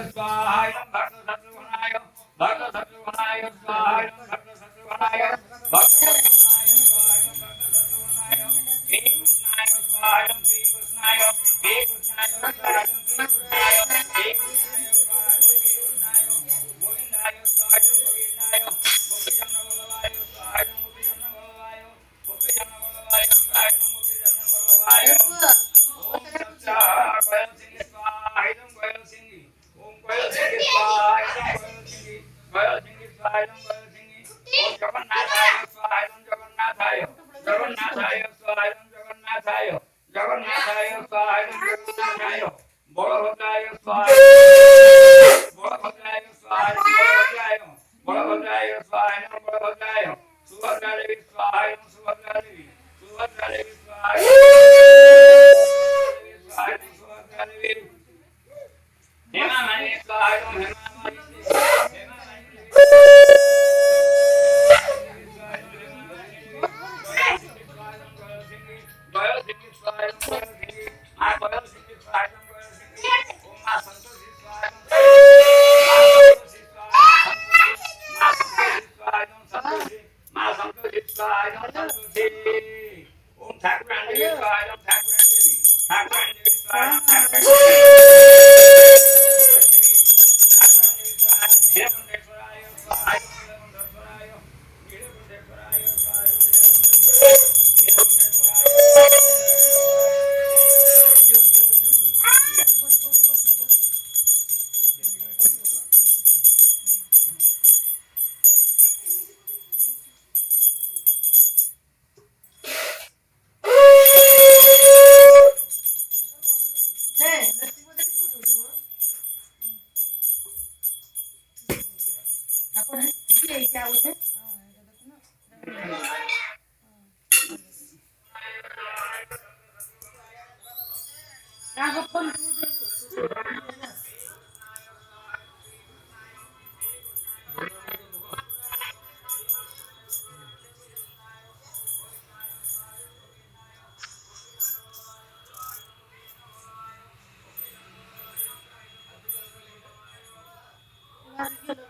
स्वाहाय भक्त शत्रुघ्नाय भक्त शत्रुघ्नाय स्वाहाय भक्त शत्रुघ्नाय भक्त शत्रुघ्नाय स्वाहाय भक्त शत्रुघ्नाय हे कृष्णाय स्वाहाय श्री कृष्णाय हे कृष्णाय स्वाहाय श्री कृष्णाय हे कृष्णाय स्वाहाय श्री कृष्णाय गोविंदाय स्वाहाय गोविंदाय गोपीजन वल्लभाय स्वाहाय गोपीजन वल्लभाय गोपीजन वल्लभाय स्वाहाय गोपीजन वल्लभाय ओम तत्सः कोयल सिंह स्वाहा इदं कोयल सिंह ओम कोयल सिंह स्वाहा इदं कोयल सिंह स्वाहा इदं कोयल सिंह ओम जगन्नाथाय स्वाहा इदं जगन्नाथाय जगन्नाथाय स्वाहा इदं जगन्नाथाय जगन्नाथाय स्वाहा इदं जगन्नाथाय बलभद्राय स्वाहा बलभद्राय स्वाहा बलभद्राय बलभद्राय स्वाहा इदं बलभद्राय सुभद्रादेवी स्वाहा इदं सुभद्रादेवी सुभद्रादेवी स्वाहा हेमा मालिनी स्वाहा हेमा मालिनी हेमा ओम ठाकुरान देवी स्वाहा ठाकुरान देवी स्वाहा ठाकुरान